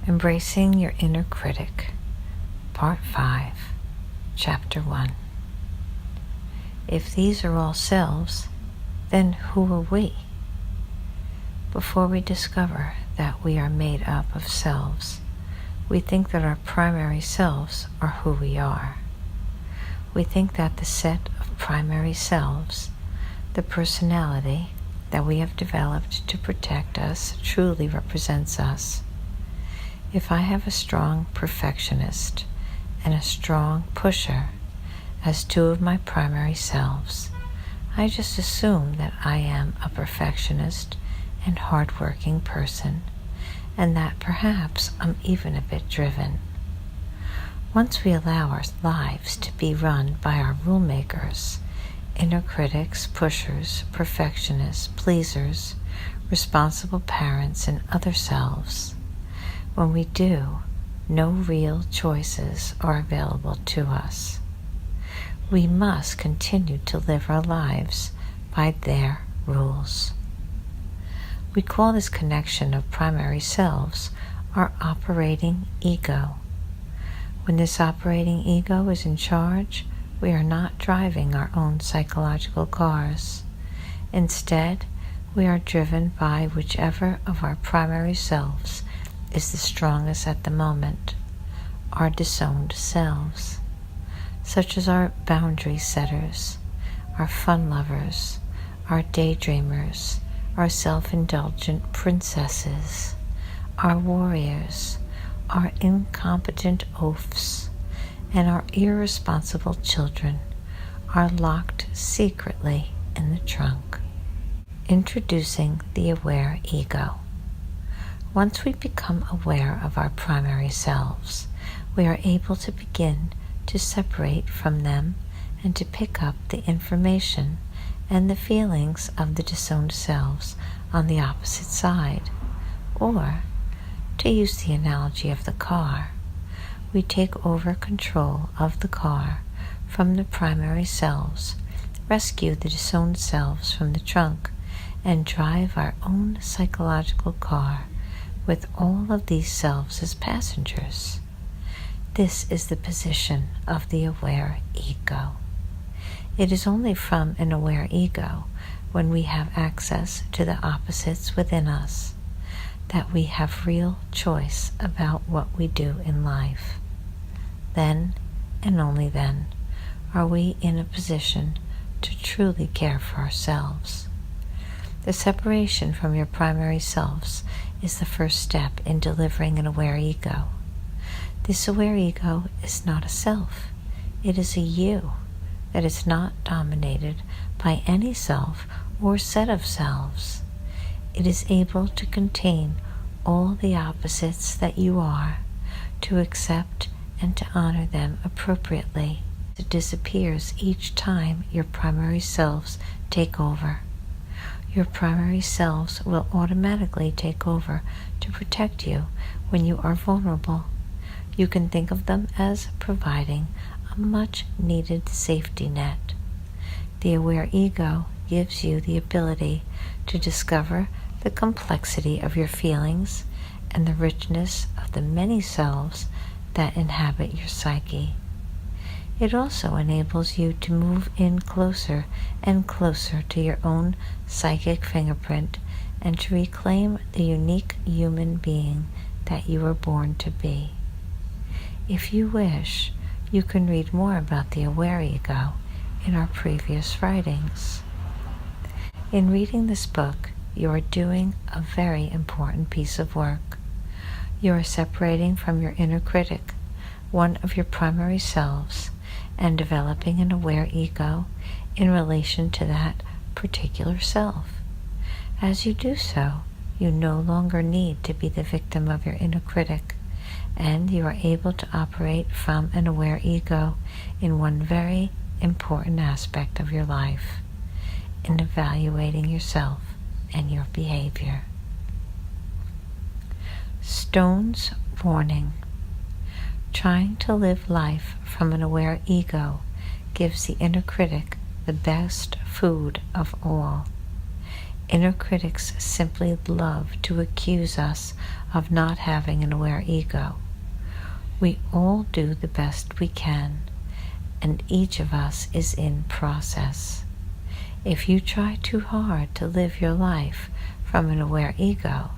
Embracing Your Inner Critic, Part 5, Chapter 1. If these are all selves, then who are we? Before we discover that we are made up of selves, we think that our primary selves are who we are. We think that the set of primary selves, the personality that we have developed to protect us, truly represents us. If I have a strong perfectionist and a strong pusher as two of my primary selves, I just assume that I am a perfectionist and hardworking person, and that perhaps I'm even a bit driven. Once we allow our lives to be run by our rule makers, inner critics, pushers, perfectionists, pleasers, responsible parents, and other selves, when we do, no real choices are available to us. We must continue to live our lives by their rules. We call this connection of primary selves our operating ego. When this operating ego is in charge, we are not driving our own psychological cars. Instead, we are driven by whichever of our primary selves is the strongest at the moment, our disowned selves, such as our boundary setters, our fun lovers, our daydreamers, our self-indulgent princesses, our warriors, our incompetent oafs, and our irresponsible children are locked secretly in the trunk. Introducing the aware ego. Once we become aware of our primary selves, we are able to begin to separate from them and to pick up the information and the feelings of the disowned selves on the opposite side. Or, to use the analogy of the car, we take over control of the car from the primary selves, rescue the disowned selves from the trunk, and drive our own psychological car with all of these selves as passengers. This is the position of the aware ego. It is only from an aware ego, when we have access to the opposites within us, that we have real choice about what we do in life. Then, and only then, are we in a position to truly care for ourselves. The separation from your primary selves is the first step in delivering an aware ego. This aware ego is not a self. It is a you that is not dominated by any self or set of selves. It is able to contain all the opposites that you are, to accept and to honor them appropriately. It disappears each time your primary selves take over. Your primary selves will automatically take over to protect you when you are vulnerable. You can think of them as providing a much-needed safety net. The aware ego gives you the ability to discover the complexity of your feelings and the richness of the many selves that inhabit your psyche. It also enables you to move in closer and closer to your own psychic fingerprint and to reclaim the unique human being that you were born to be. If you wish, you can read more about the aware ego in our previous writings. In reading this book, you are doing a very important piece of work. You are separating from your inner critic, one of your primary selves, and developing an aware ego in relation to that particular self. As you do so, you no longer need to be the victim of your inner critic, and you are able to operate from an aware ego in one very important aspect of your life, in evaluating yourself and your behavior. Stone's warning. Trying to live life from an aware ego gives the inner critic the best food of all. Inner critics simply love to accuse us of not having an aware ego. We all do the best we can, and each of us is in process. If you try too hard to live your life from an aware ego,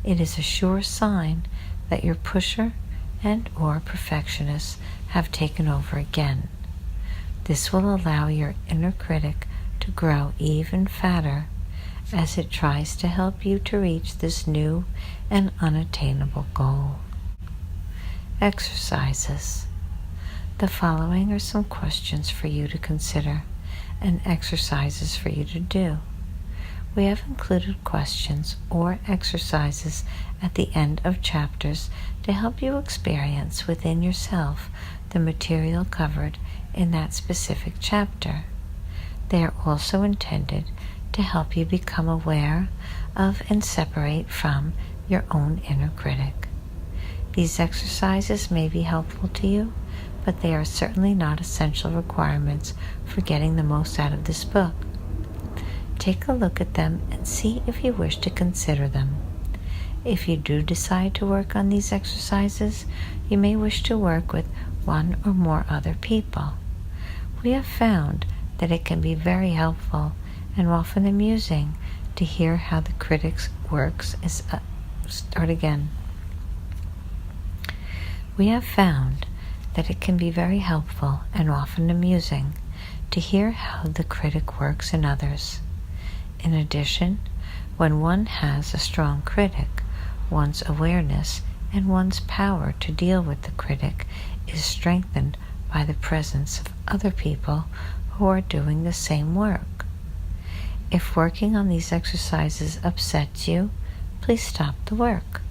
it is a sure sign that your pusher and or perfectionist have taken over again. This will allow your inner critic to grow even fatter as it tries to help you to reach this new and unattainable goal. Exercises. The following are some questions for you to consider and exercises for you to do. We have included questions or exercises at the end of chapters to help you experience within yourself the material covered in that specific chapter. They are also intended to help you become aware of and separate from your own inner critic. These exercises may be helpful to you, but they are certainly not essential requirements for getting the most out of this book. Take a look at them and see if you wish to consider them. If you do decide to work on these exercises, you may wish to work with one or more other people. We have found that it can be very helpful and often amusing to hear how the critic's works is We have found that it can be very helpful and often amusing to hear how the critic works in others. In addition, when one has a strong critic, one's awareness and one's power to deal with the critic is strengthened by the presence of other people who are doing the same work. If working on these exercises upsets you, please stop the work.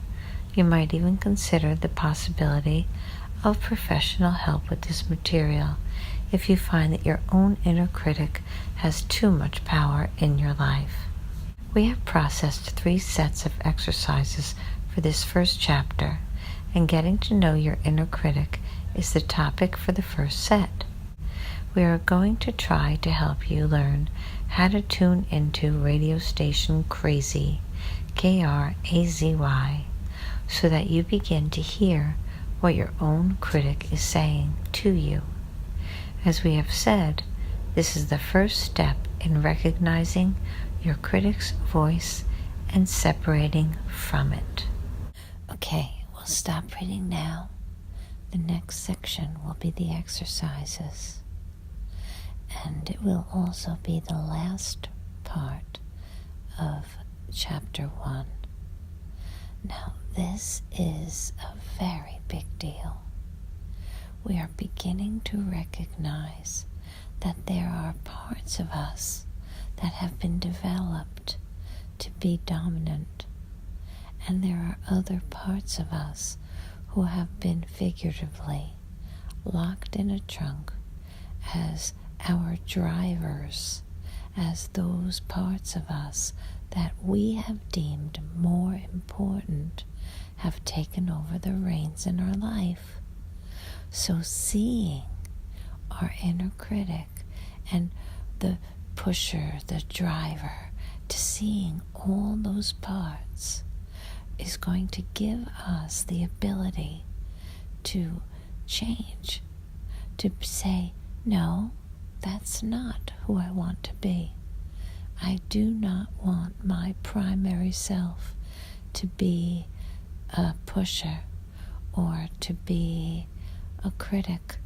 You might even consider the possibility of professional help with this material if you find that your own inner critic has too much power in your life. We have processed 3 sets of exercises for this first chapter, and getting to know your inner critic is the topic for the first set. We are going to try to help you learn how to tune into radio station Crazy, Krazy, so that you begin to hear what your own critic is saying to you. As we have said, this is the first step in recognizing your critic's voice and separating from it. Okay, we'll stop reading now. The next section will be the exercises, and it will also be the last part of chapter 1. Now, this is a very big deal. We are beginning to recognize that there are parts of us that have been developed to be dominant, and there are other parts of us who have been figuratively locked in a trunk as our drivers, as those parts of us that we have deemed more important have taken over the reins in our life. So seeing our inner critic and the pusher, the driver, to seeing all those parts is going to give us the ability to change, to say, no, that's not who I want to be. I do not want my primary self to be a pusher or to be a critic.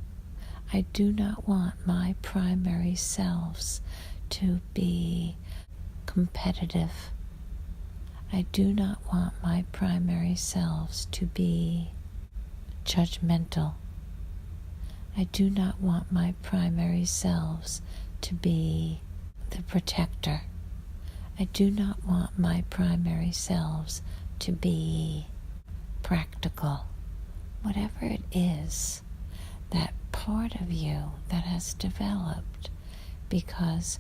I do not want my primary selves to be competitive. I do not want my primary selves to be judgmental. I do not want my primary selves to be the protector. I do not want my primary selves to be practical. Whatever it is, that part of you that has developed because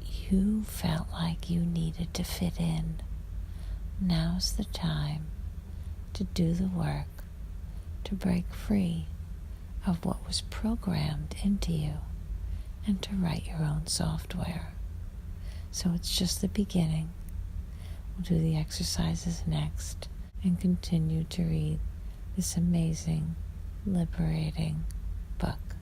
you felt like you needed to fit in, now's the time to do the work, to break free of what was programmed into you and to write your own software. So it's just the beginning. We'll do the exercises next. and continue to read this amazing, liberating book.